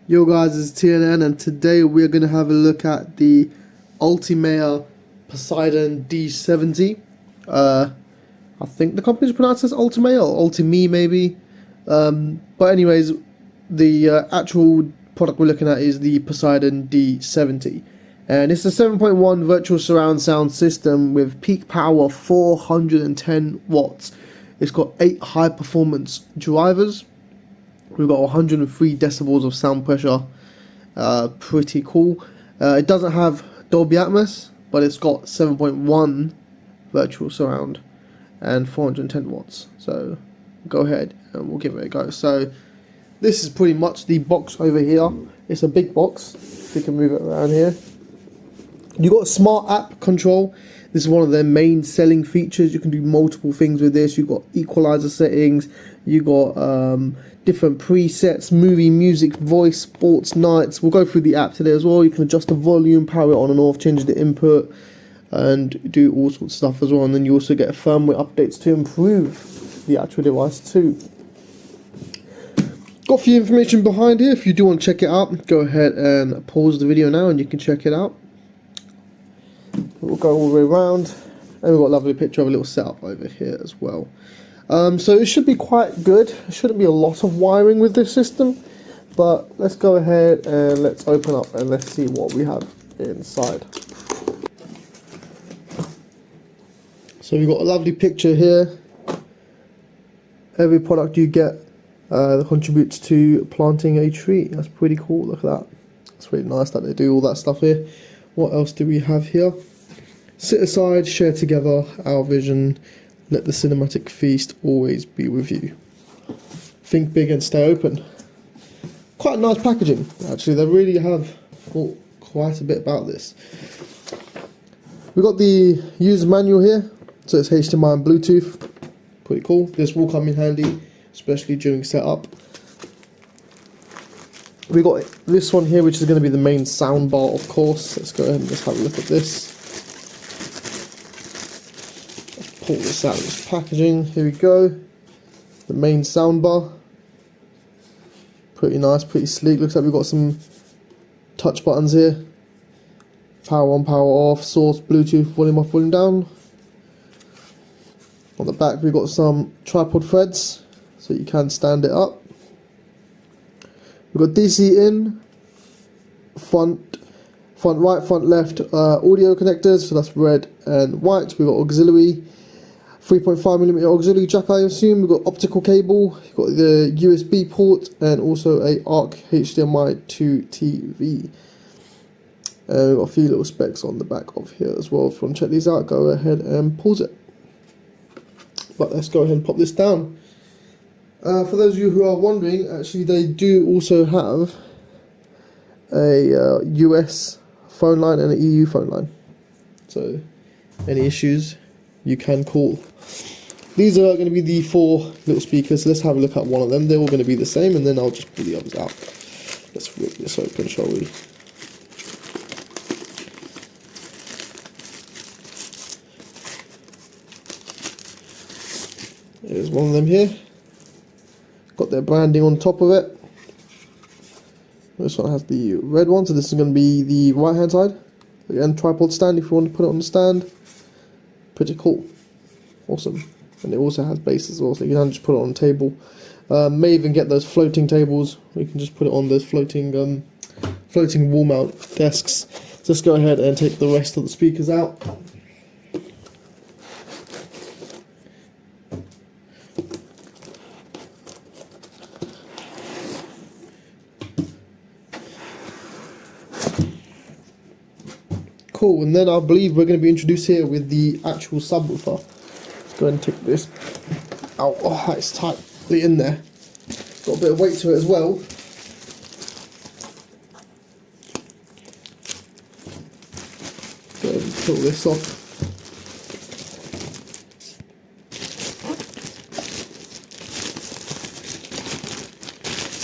Yo guys, it's TNN and today we're going to have a look at the ULTIMEA Poseidon D70. I think the company's pronounced as ULTIMEA or ULTIME maybe. But anyways, the actual product we're looking at is the Poseidon D70. And it's a 7.1 virtual surround sound system with peak power of 410 watts. It's got 8 high performance drivers. We've got 103 decibels of sound pressure. Pretty cool. It doesn't have Dolby Atmos, but it's got 7.1 virtual surround and 410 watts. So go ahead and we'll give it a go. So this is pretty much the box over here. It's a big box. If you can move it around here. You got a smart app control. This is one of their main selling features. You can do multiple things with this. You've got equalizer settings. You got different presets, movie, music, voice, sports, nights. We'll go through the app today as well. You can adjust the volume, power it on and off, change the input, and do all sorts of stuff as well. And then you also get firmware updates to improve the actual device too. Got a few information behind here. If you do want to check it out, go ahead and pause the video now and you can check it out. We'll go all the way around, and we've got a lovely picture of a little setup over here as well. So it should be quite good. There shouldn't be a lot of wiring with this system, but let's go ahead and let's open up and let's see what we have inside. So we've got a lovely picture here. Every product you get contributes to planting a tree. That's pretty cool. Look at that. It's really nice that they do all that stuff here. What else do we have here? Sit aside, share together, our vision, let the cinematic feast always be with you. Think big and stay open. Quite nice packaging, actually. They really have thought quite a bit about this. We've got the user manual here, so it's HDMI and Bluetooth. Pretty cool. This will come in handy, especially during setup. We got this one here, which is going to be the main sound bar, of course. Let's go ahead and just have a look at this. Let's pull this out of this packaging. Here we go. The main sound bar. Pretty nice, pretty sleek. Looks like we've got some touch buttons here. Power on, power off, source, Bluetooth, volume up, volume down. On the back we've got some tripod threads, so you can stand it up. We've got DC in, front right, front left audio connectors, so that's red and white. We've got auxiliary, 3.5mm auxiliary jack, I assume. We've got optical cable, we've got the USB port, and also a ARC HDMI to TV. We've got a few little specs on the back of here as well. If you want to check these out, go ahead and pause it. But let's go ahead and pop this down. For those of you who are wondering, actually they do also have a US phone line and an EU phone line. So any issues, you can call. These are going to be the 4 little speakers. So let's have a look at one of them. They're all going to be the same, and then I'll just pull the others out. Let's rip this open, shall we? There's one of them here. Got their branding on top of it. This one has the red one, so this is going to be the right hand side. Again, tripod stand if you want to put it on the stand. Pretty cool. Awesome. And it also has base as well, so you can just put it on a table. May even get those floating tables. You can just put it on those floating wall mount desks. So let's go ahead and take the rest of the speakers out. Cool, and then I believe we're going to be introduced here with the actual subwoofer. Let's go ahead and take this out. Oh, it's tightly in there. Got a bit of weight to it as well. Go ahead and pull this off.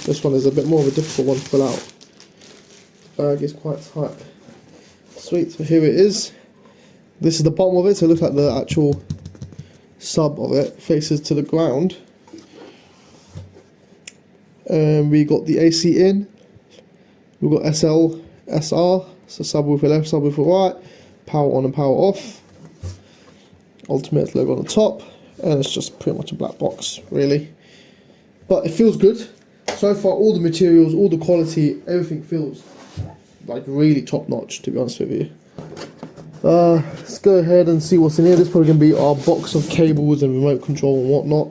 This one is a bit more of a difficult one to pull out. The bag is quite tight. Sweet, so here it is. This is the bottom of it, so it looks like the actual sub of it faces to the ground. And we got the AC in, We've got SL, SR, so subwoofer left, subwoofer right, power on and power off. Ultimate logo on the top, and it's just pretty much a black box, really. But it feels good. So far, all the materials, all the quality, everything feels like really top notch, to be honest with you. Let's go ahead and see what's in here. This is probably going to be our box of cables and remote control and whatnot.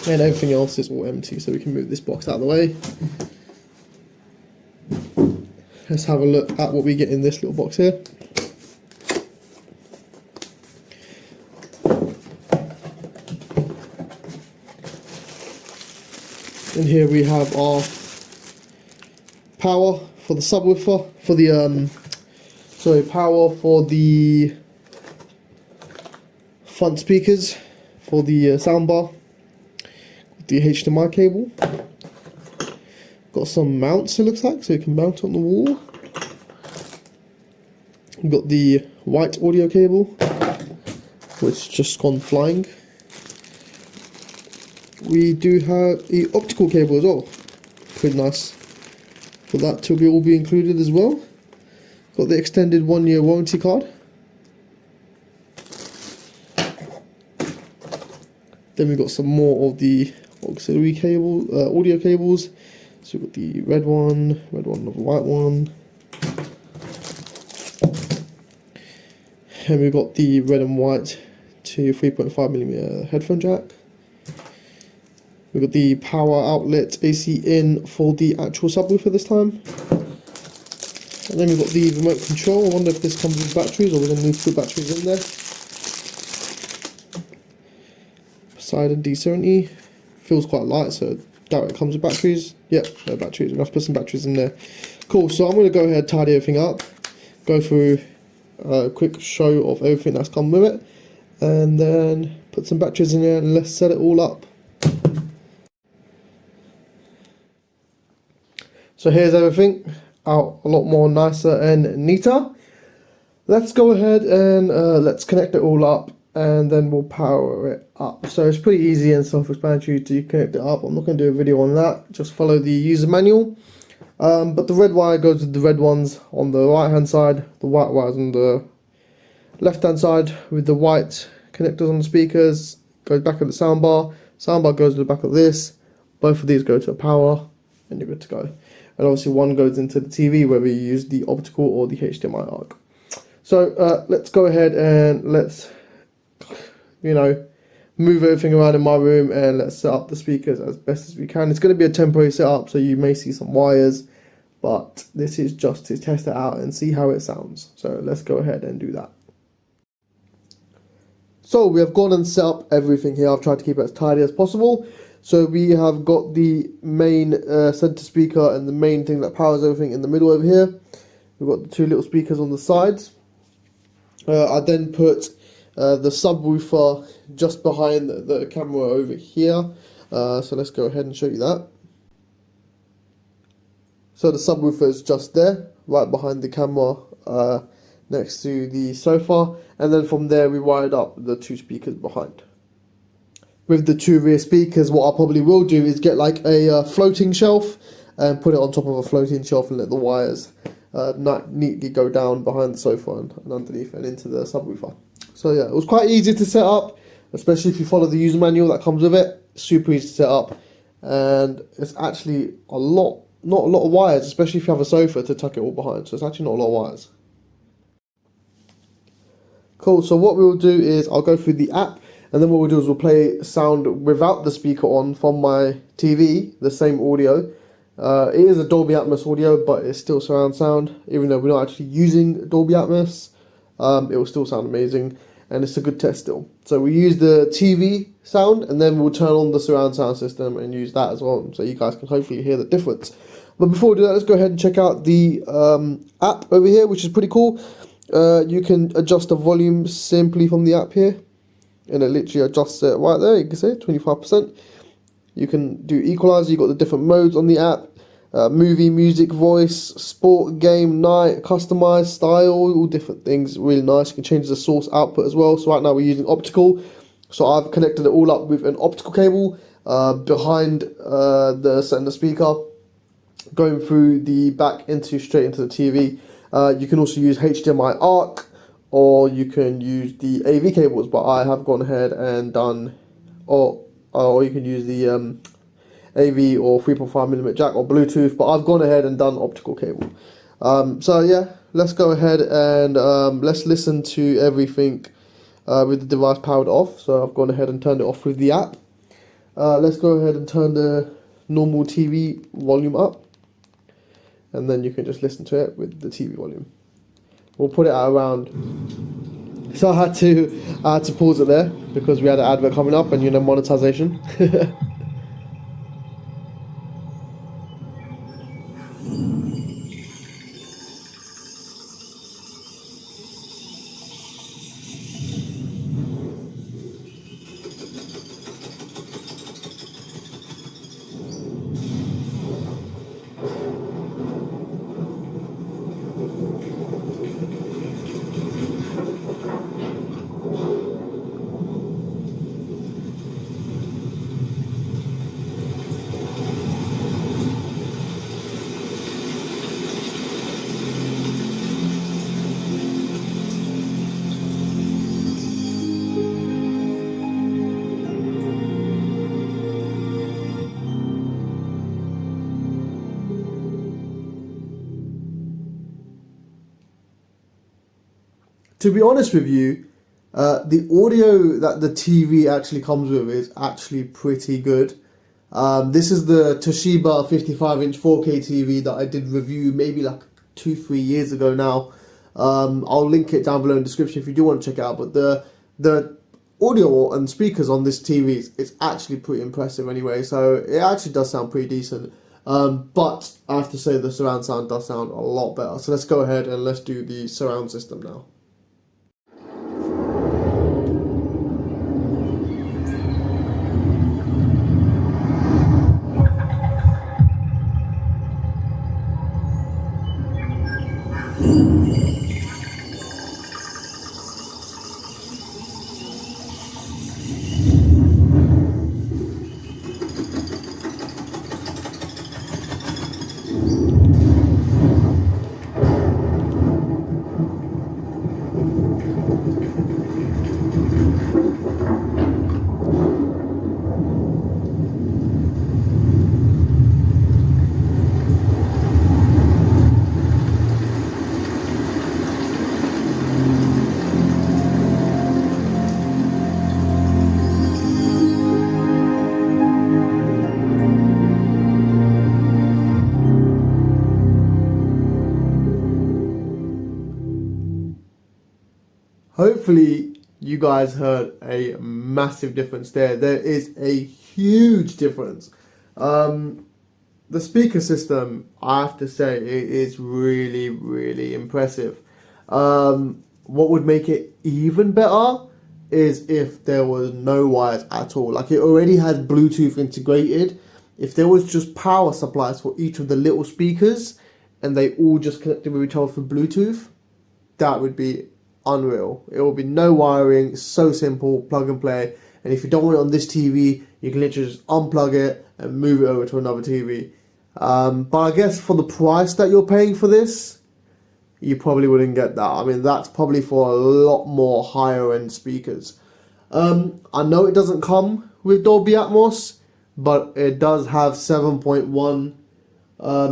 And everything else is all empty, so we can move this box out of the way. Let's have a look at what we get in this little box here. And here we have our power for the subwoofer, for the power for the front speakers, for the soundbar, the HDMI cable. Got some mounts, it looks like, so you can mount on the wall. We've got the white audio cable, which just gone flying. We do have the optical cable as well, pretty nice for that to all be included as well. Got the extended 1-year warranty card. Then we've got some more of the auxiliary cable, audio cables. So we've got the red one, and the white one. And we've got the red and white to 3.5mm headphone jack. We've got the power outlet AC in for the actual subwoofer this time. And then we've got the remote control. I wonder if this comes with batteries, or we're going to need to put batteries in there. Poseidon D70. Feels quite light, so I doubt it comes with batteries. Yep, no batteries. We're going to have to put some batteries in there. Cool, so I'm going to go ahead and tidy everything up. Go through a quick show of everything that's come with it. And then put some batteries in there and let's set it all up. So here's everything out a lot more nicer and neater. Let's go ahead and let's connect it all up, and then we'll power it up. So it's pretty easy and self-explanatory to connect it up. I'm not going to do a video on that, just follow the user manual. But the red wire goes with the red ones on the right hand side, the white wires on the left hand side, with the white connectors on the speakers, goes back at the soundbar. Soundbar goes to the back of this. Both of these go to a power, and you're good to go. And obviously one goes into the TV, whether you use the optical or the HDMI arc. So let's go ahead and let's, move everything around in my room, and let's set up the speakers as best as we can. It's going to be a temporary setup, so you may see some wires, but this is just to test it out and see how it sounds. So let's go ahead and do that. So we have gone and set up everything here. I've tried to keep it as tidy as possible. So we have got the main center speaker and the main thing that powers everything in the middle over here. We've got the two little speakers on the sides. I then put the subwoofer just behind the camera over here. So let's go ahead and show you that. So the subwoofer is just there, right behind the camera, next to the sofa. And then from there we wired up the two speakers behind. With the two rear speakers, what I probably will do is get like a floating shelf and put it on top of a floating shelf and let the wires neatly go down behind the sofa and underneath and into the subwoofer. So yeah, it was quite easy to set up, especially if you follow the user manual that comes with it. Super easy to set up, and it's actually not a lot of wires, especially if you have a sofa to tuck it all behind. So it's actually not a lot of wires. Cool, so what we'll do is I'll go through the app, and then what we'll do is we'll play sound without the speaker on from my TV, the same audio. It is a Dolby Atmos audio, but it's still surround sound. Even though we're not actually using Dolby Atmos, it will still sound amazing, and it's a good test still. So we use the TV sound, and then we'll turn on the surround sound system and use that as well, so you guys can hopefully hear the difference. But before we do that, let's go ahead and check out the app over here, which is pretty cool. You can adjust the volume simply from the app here, and it literally adjusts it right there. You can see 25%. You can do equalizer. You've got the different modes on the app: movie, music, voice, sport, game, night, customized, style, all different things. Really nice. You can change the source output as well. So right now we're using optical, so I've connected it all up with an optical cable behind the center speaker. going through the back straight into the TV. You can also use HDMI ARC, or you can use the AV cables, but I have gone ahead and done, or you can use the AV or 3.5mm jack or Bluetooth, but I've gone ahead and done optical cable. So yeah, let's go ahead and let's listen to everything with the device powered off. So I've gone ahead and turned it off with the app. Let's go ahead and turn the normal TV volume up, and then you can just listen to it with the TV volume. We'll put it at around. So I had to pause it there because we had an advert coming up, and monetization. To be honest with you, the audio that the TV actually comes with is actually pretty good. This is the Toshiba 55-inch 4K TV that I did review maybe like 2-3 years ago now. I'll link it down below in the description if you do want to check it out. But the audio and speakers on this TV is actually pretty impressive anyway. So it actually does sound pretty decent. But I have to say the surround sound does sound a lot better. So let's go ahead and let's do the surround system now. Hopefully you guys heard a massive difference there. There is a huge difference. The speaker system, I have to say, it is really, really impressive. What would make it even better is if there was no wires at all. Like, it already has Bluetooth integrated. If there was just power supplies for each of the little speakers and they all just connected with each other through Bluetooth, that would be unreal. It will be no wiring, so simple, plug and play. And if you don't want it on this TV, you can literally just unplug it and move it over to another TV. But I guess for the price that you're paying for this, you probably wouldn't get that. I mean, that's probably for a lot more higher end speakers. I know it doesn't come with Dolby Atmos, but it does have 7.1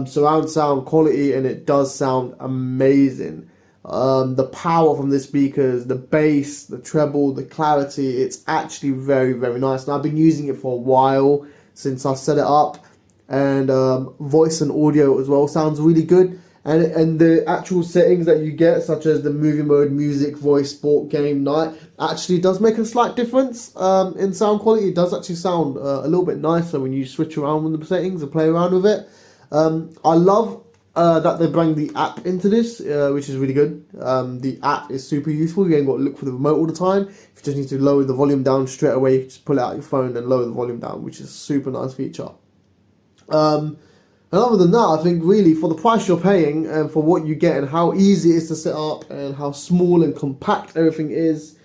surround sound quality, and it does sound amazing. The power from the speakers, the bass, the treble, the clarity, it's actually very, very nice. And I've been using it for a while, since I set it up, and voice and audio as well sounds really good. And the actual settings that you get, such as the movie mode, music, voice, sport, game, night, actually does make a slight difference in sound quality. It does actually sound a little bit nicer when you switch around with the settings and play around with it. I love that they bring the app into this, which is really good. The app is super useful. You ain't got to look for the remote all the time. If you just need to lower the volume down straight away, you can just pull it out your phone and lower the volume down, which is a super nice feature. And other than that, I think really for the price you're paying and for what you get and how easy it is to set up and how small and compact everything is,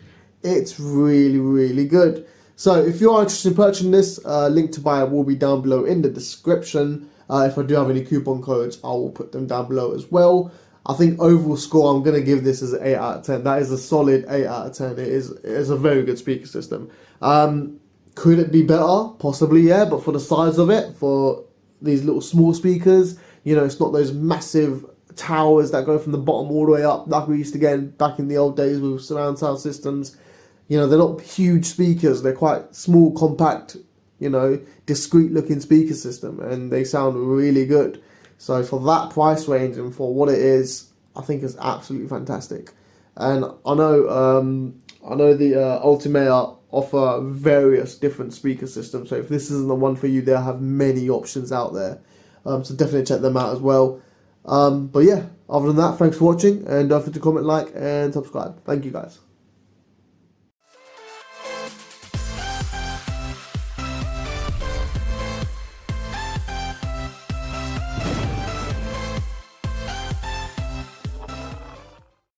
it's really, really good. So if you are interested in purchasing this, link to buy it will be down below in the description. If I do have any coupon codes, I will put them down below as well. I think overall score, I'm going to give this as an 8 out of 10. That is a solid 8 out of 10. It is a very good speaker system. Could it be better? Possibly, yeah. But for the size of it, for these little small speakers, you know, it's not those massive towers that go from the bottom all the way up like we used to get back in the old days with surround sound systems. You know, they're not huge speakers. They're quite small, compact, you know, discreet looking speaker system, and they sound really good. So for that price range and for what it is, I think it's absolutely fantastic. And I know the ULTIMEA offer various different speaker systems. So if this isn't the one for you, they'll have many options out there. So definitely check them out as well. But yeah, other than that, thanks for watching, and don't forget to comment, like, and subscribe. Thank you guys.